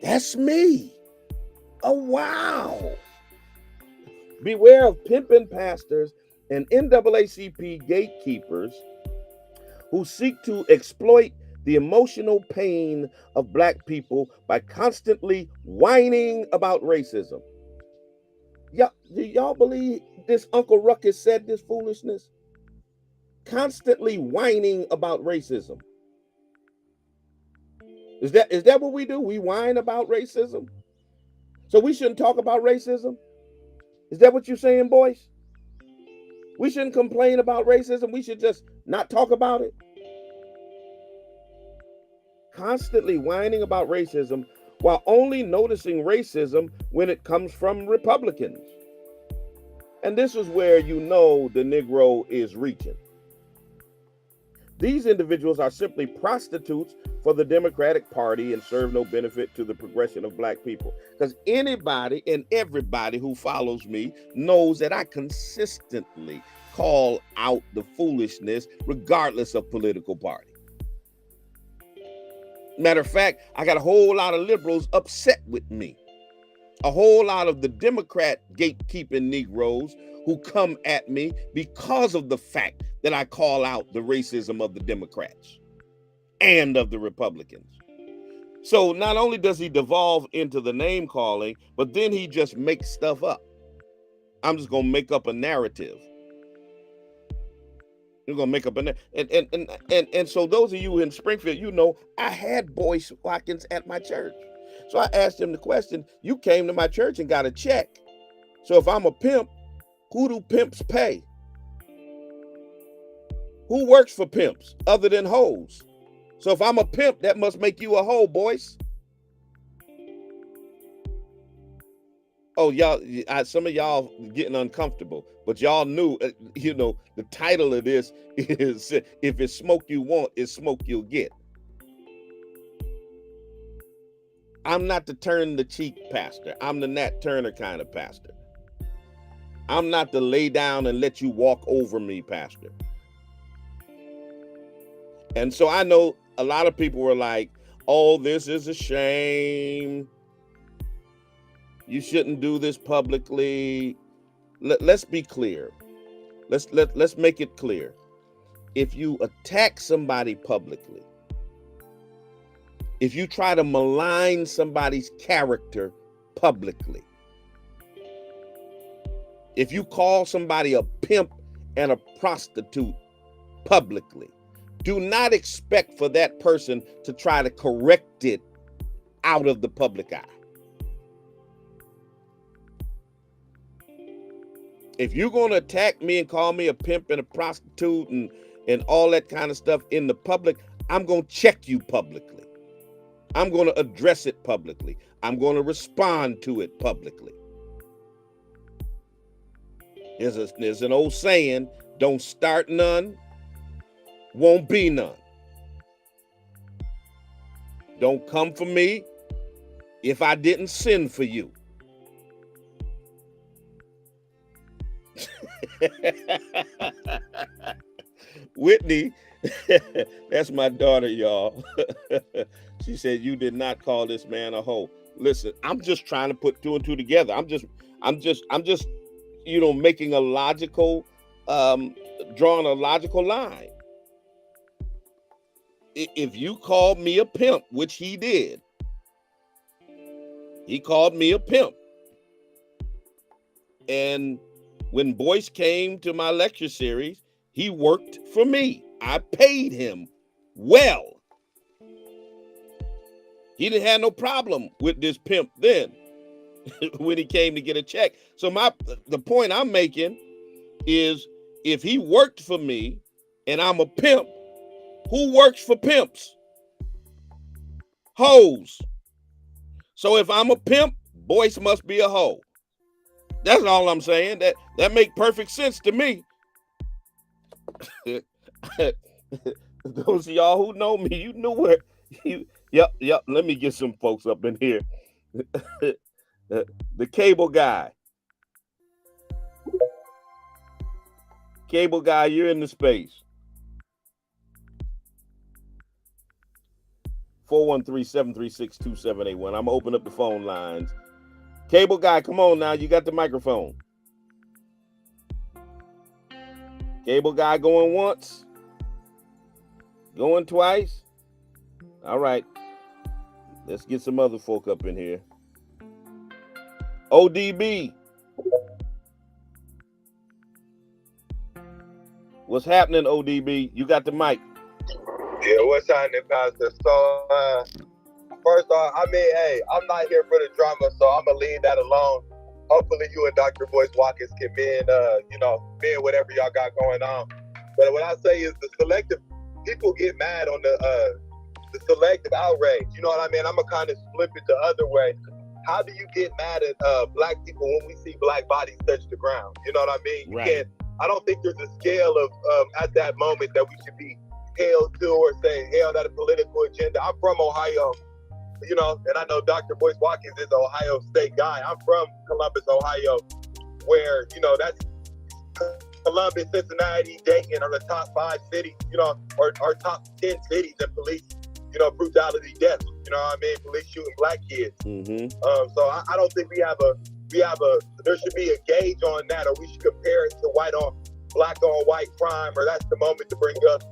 That's me. Oh, wow. Beware of pimping pastors and NAACP gatekeepers who seek to exploit the emotional pain of black people by constantly whining about racism. Do y'all believe this Uncle Ruckus said this foolishness? Constantly whining about racism. Is that what we do? We whine about racism? So we shouldn't talk about racism? Is that what you're saying, boys? We shouldn't complain about racism. We should just not talk about it. Constantly whining about racism while only noticing racism when it comes from Republicans. And this is where you know the Negro is reaching. These individuals are simply prostitutes for the Democratic Party and serve no benefit to the progression of black people. Because anybody and everybody who follows me knows that I consistently call out the foolishness regardless of political party. Matter of fact, I got a whole lot of liberals upset with me. A whole lot of the Democrat gatekeeping Negroes who come at me because of the fact that I call out the racism of the Democrats and of the Republicans. So not only does he devolve into the name calling, but then he just makes stuff up. I'm just gonna make up a narrative. You're gonna make up a and so those of you in Springfield, you know, I had Boyce Watkins at my church. So I asked him the question, you came to my church and got a check. So if I'm a pimp, who do pimps pay? Who works for pimps other than hoes? So if I'm a pimp, that must make you a hoe, Boyce. Oh, y'all, some of y'all getting uncomfortable, but y'all knew, the title of this is, if it's smoke you want, it's smoke you'll get. I'm not the turn the cheek pastor. I'm the Nat Turner kind of pastor. I'm not the lay down and let you walk over me pastor. And so I know a lot of people were like, oh, this is a shame. You shouldn't do this publicly. Let's be clear. Let's make it clear. If you attack somebody publicly, if you try to malign somebody's character publicly, if you call somebody a pimp and a prostitute publicly, do not expect for that person to try to correct it out of the public eye. If you're going to attack me and call me a pimp and a prostitute and all that kind of stuff in the public, I'm going to check you publicly. I'm going to address it publicly. I'm going to respond to it publicly. There's an old saying, don't start none, won't be none. Don't come for me if I didn't send for you. Whitney, that's my daughter, y'all. She said, you did not call this man a hoe. Listen, I'm just trying to put two and two together. I'm just, making a logical, drawing a logical line. If you called me a pimp, which he did, he called me a pimp. And when Boyce came to my lecture series, he worked for me. I paid him well. He didn't have no problem with this pimp then when he came to get a check. So the point I'm making is, if he worked for me and I'm a pimp, who works for pimps? Hoes. So if I'm a pimp, Boyce must be a hoe. That's all I'm saying. That make perfect sense to me. Those of y'all who know me, you knew where. Yep. Let me get some folks up in here. The cable guy. Cable guy, you're in the space. 413-736-2781. I'm gonna open up the phone lines. Cable guy, come on now. You got the microphone. Cable guy going once. Going twice? All right. Let's get some other folk up in here. ODB. What's happening, ODB? You got the mic. Yeah, what's happening, Pastor? So, first off, I mean, hey, I'm not here for the drama, so I'm gonna leave that alone. Hopefully, you and Dr. Boyce Watkins can mend, mend whatever y'all got going on. But what I say is the selective people get mad on the selective outrage. You know what I mean? I'm gonna kind of flip it the other way. How do you get mad at black people when we see black bodies touch the ground? You know what I mean? You can't. I don't think there's a scale of at that moment that we should be held to or say held at a political agenda. I'm from Ohio, you know, and I know Dr. Boyce Watkins is an Ohio State guy. I'm from Columbus, Ohio, where, you know, that's Columbus, Cincinnati, Dayton are the top 5 cities, you know, or top 10 cities in police, you know, brutality, deaths. You know what I mean? Police shooting black kids. Mm-hmm. So I don't think there should be a gauge on that, or we should compare it to black on white crime, or that's the moment to bring up,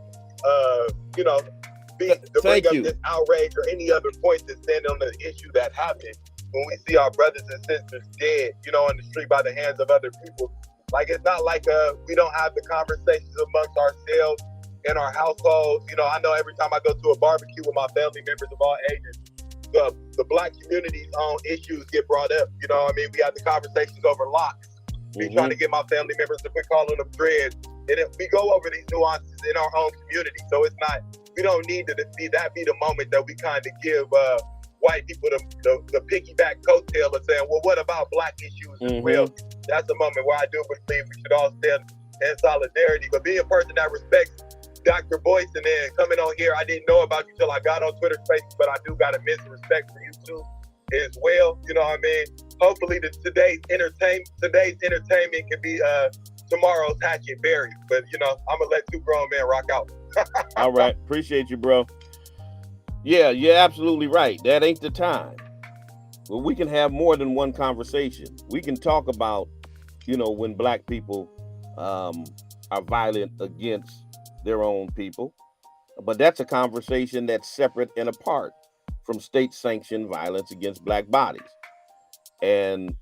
this outrage or any other point to stand on the issue that happened when we see our brothers and sisters dead, you know, on the street by the hands of other people. Like, it's not like we don't have the conversations amongst ourselves in our households. You know, I know every time I go to a barbecue with my family members of all ages, the black community's own issues get brought up. You know what I mean? We have the conversations over locks. We trying to get my family members to quit calling them dreads. And we go over these nuances in our own community. So it's not, we don't need to be the moment that we kind of give white people the piggyback coattail of saying, well, what about black issues as well? That's a moment where I do believe we should all stand in solidarity. But being a person that respects Dr. Boyce, and then coming on here, I didn't know about you till I got on Twitter Spaces, but I do got immense respect for you too as well. You know what I mean? Hopefully today's entertainment can be tomorrow's hatchet buried. But, you know, I'm going to let two grown men rock out. All right. Appreciate you, bro. Yeah, you're absolutely right. That ain't the time. Well, we can have more than one conversation. We can talk about, you know, when black people are violent against their own people, but that's a conversation that's separate and apart from state-sanctioned violence against black bodies. And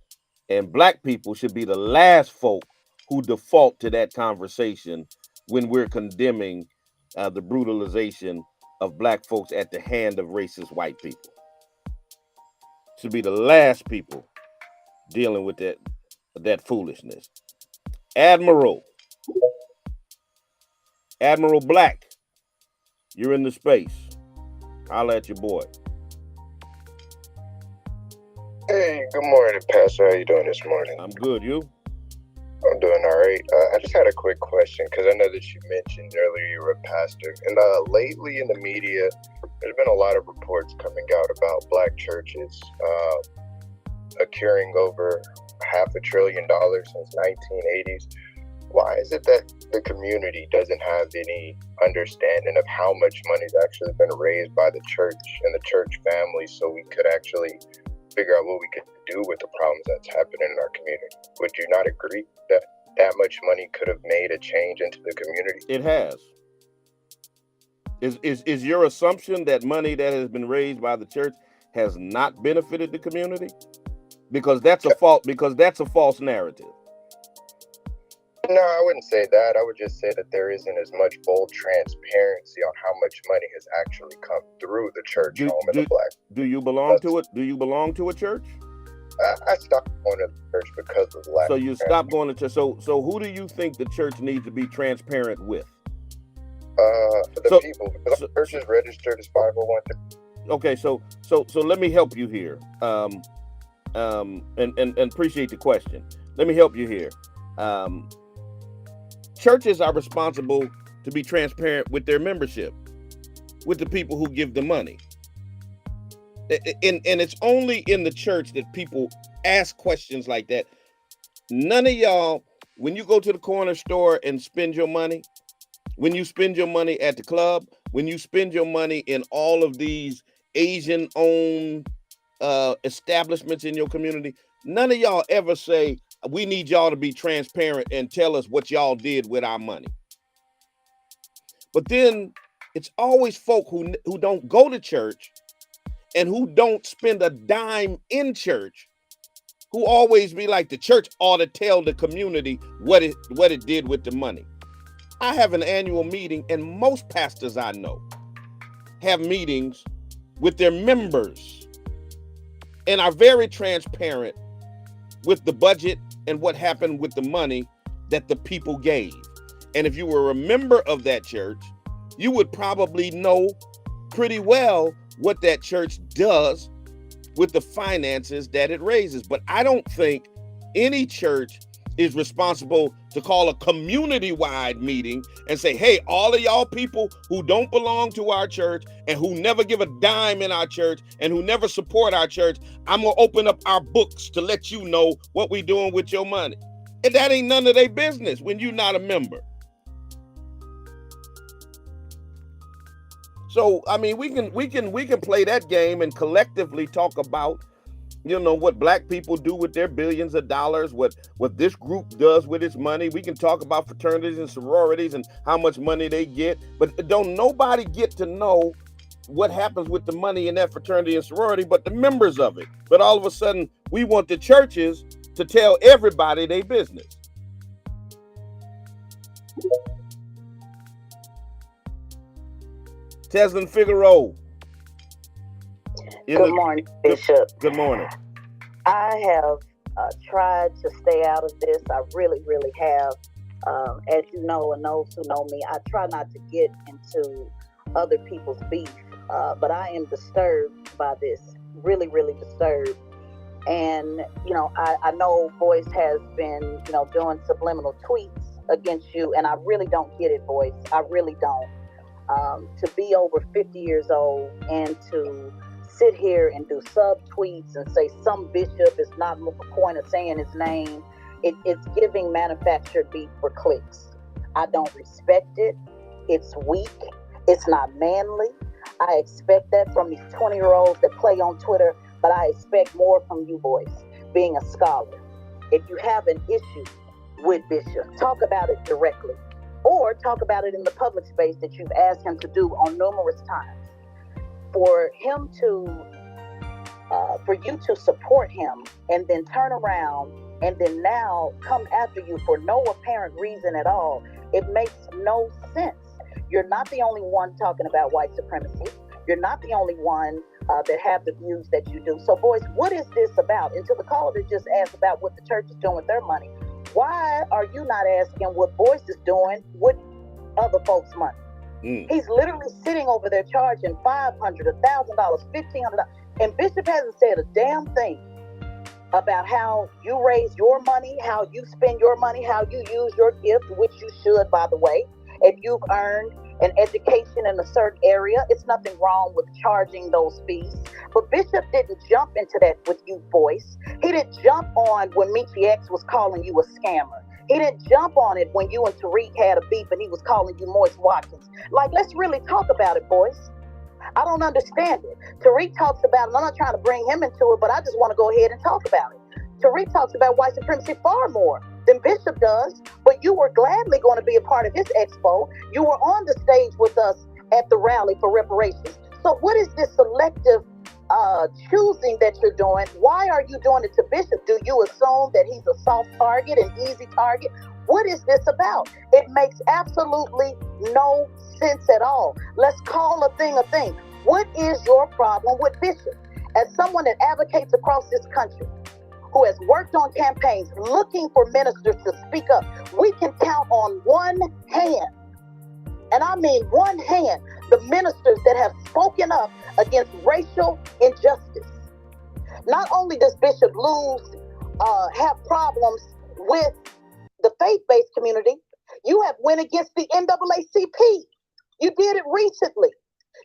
black people should be the last folk who default to that conversation when we're condemning the brutalization of black folks at the hand of racist white people. Should be the last people dealing with that foolishness. Admiral Black, you're in the space. Holla at your boy. Hey, good morning, Pastor. How you doing this morning? I'm good. You? I'm doing all right. I just had a quick question because I know that you mentioned earlier you were a pastor. And lately in the media, there's been a lot of reports coming out about black churches accruing over $500 billion since 1980s. Why is it that the community doesn't have any understanding of how much money's actually been raised by the church and the church family so we could actually figure out what we could do with the problems that's happening in our community? Would you not agree that that much money could have made a change into the community? It has. Is your assumption that money that has been raised by the church has not benefited the community? Because that's a false narrative. No, I wouldn't say that. I would just say that there isn't as much bold transparency on how much money has actually come through the church home in the black. Do you belong to it? Do you belong to a church? I stopped going to the church because of lack. So you stopped going to church. So who do you think the church needs to be transparent with? People. Because the church is registered as 501. Okay, so let me help you here. And appreciate the question. Let me help you here. Churches are responsible to be transparent with their membership, with the people who give the money. And it's only in the church that people ask questions like that. None of y'all, when you go to the corner store and spend your money, when you spend your money at the club, when you spend your money in all of these Asian-owned establishments in your community, none of y'all ever say, we need y'all to be transparent and tell us what y'all did with our money. But then It's always folk who don't go to church and who don't spend a dime in church, who always be like, the church ought to tell the community what it did with the money. I have an annual meeting, and most pastors I know have meetings with their members and are very transparent with the budget and what happened with the money that the people gave. And if you were a member of that church, you would probably know pretty well what that church does with the finances that it raises. But I don't think any church is responsible to call a community-wide meeting and say, hey, all of y'all people who don't belong to our church and who never give a dime in our church and who never support our church, I'm gonna open up our books to let you know what we doing with your money. And that ain't none of their business when you're not a member. So, I mean, we can play that game and collectively talk about, what black people do with their billions of dollars, what this group does with its money. We can talk about fraternities and sororities and how much money they get, but don't nobody get to know what happens with the money in that fraternity and sorority but the members of it. But all of a sudden, we want the churches to tell everybody their business. Teslin Figueroa. Good morning, Bishop. Good morning. I have tried to stay out of this. I really, really have. As you know, and those who know me, I try not to get into other people's beef, but I am disturbed by this. Really, really disturbed. And, I know Boyce has been, doing subliminal tweets against you, and I really don't get it, Boyce. I really don't. To be over 50 years old and to sit here and do sub-tweets and say some bishop is not the point of saying his name, it's giving manufactured beef for clicks. I don't respect it. It's weak. It's not manly. I expect that from these 20-year-olds that play on Twitter, but I expect more from you boys, being a scholar. If you have an issue with Bishop, talk about it directly. Or talk about it in the public space that you've asked him to do on numerous times. For him to, for you to support him and then turn around and then now come after you for no apparent reason at all, it makes no sense. You're not the only one talking about white supremacy. You're not the only one that have the views that you do. So, boys, what is this about? And to the caller that just asked about what the church is doing with their money, why are you not asking what Boyce is doing with other folks' money? He's literally sitting over there charging $500, $1,000, $1,500, and Bishop hasn't said a damn thing about how you raise your money, how you spend your money, how you use your gift, which you should, by the way. If you've earned an education in a certain area, it's nothing wrong with charging those fees. But Bishop didn't jump into that with you, Boyce. He didn't jump on when Michi X was calling you a scammer. He didn't jump on it when you and Tariq had a beef and he was calling you Moise Watkins. Like, let's really talk about it, Boyce. I don't understand it. Tariq talks about it. I'm not trying to bring him into it, but I just want to go ahead and talk about it. Tariq talks about white supremacy far more than Bishop does, but you were gladly going to be a part of his expo. You were on the stage with us at the rally for reparations. So what is this selective choosing that you're doing? Why are you doing it to Bishop? Do you assume that he's a soft target, an easy target? What is this about? It makes absolutely no sense at all. Let's call a thing a thing. What is your problem with Bishop? As someone that advocates across this country, who has worked on campaigns looking for ministers to speak up, we can count on one hand, and I mean one hand, the ministers that have spoken up against racial injustice. Not only does Bishop have problems with the faith-based community, you have went against the NAACP. You did it recently.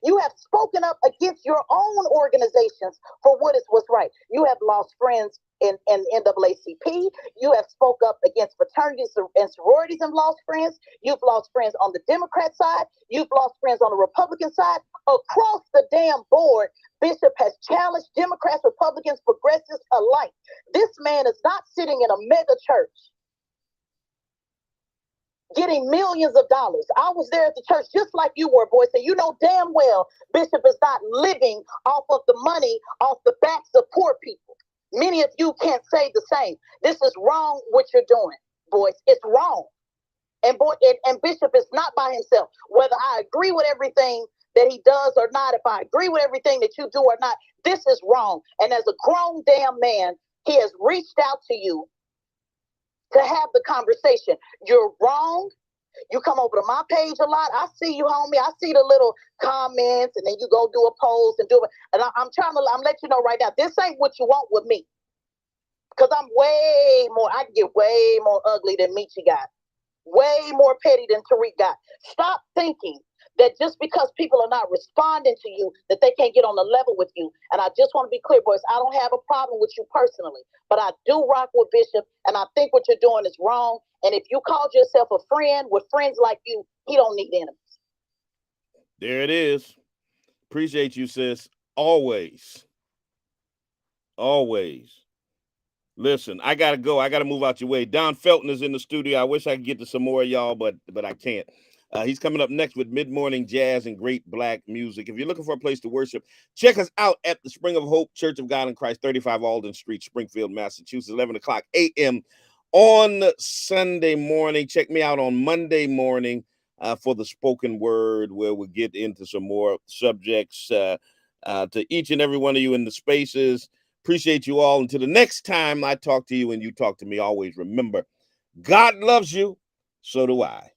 You have spoken up against your own organizations for what is what's right. You have lost friends in NAACP. You have spoke up against fraternities and sororities and lost friends. You've lost friends on the Democrat side. You've lost friends on the Republican side. Across the damn board, Bishop has challenged Democrats, Republicans, progressives alike. This man is not sitting in a mega church getting millions of dollars. I was there at the church just like you were, boys, and you know damn well Bishop is not living off of the money off the backs of poor people. Many of you can't say the same. This is wrong what you're doing, boys. It's wrong. And Bishop is not by himself. Whether I agree with everything that he does or not, if I agree with everything that you do or not, this is wrong. And as a grown damn man, he has reached out to you to have the conversation. You're wrong. You come over to my page a lot. I see you, homie. I see the little comments, and then you go do a post and do it. And I'm letting you know right now, this ain't what you want with me. Because I get way more ugly than Michi got. Way more petty than Tariq got. Stop thinking that just because people are not responding to you, that they can't get on the level with you. And I just want to be clear, boys, I don't have a problem with you personally, but I do rock with Bishop, and I think what you're doing is wrong. And if you called yourself a friend with friends like you, he don't need enemies. There it is. Appreciate you, sis. Always. Always. Listen, I got to go. I got to move out your way. Don Felton is in the studio. I wish I could get to some more of y'all, but I can't. He's coming up next with mid-morning jazz and great black music. If you're looking for a place to worship, check us out at the Spring of Hope Church of God in Christ, 35 Alden Street, Springfield, Massachusetts, 11 o'clock a.m. on Sunday morning. Check me out on Monday morning for the spoken word, where we get into some more subjects to each and every one of you in the spaces. Appreciate you all. Until the next time I talk to you and you talk to me, always remember, God loves you. So do I.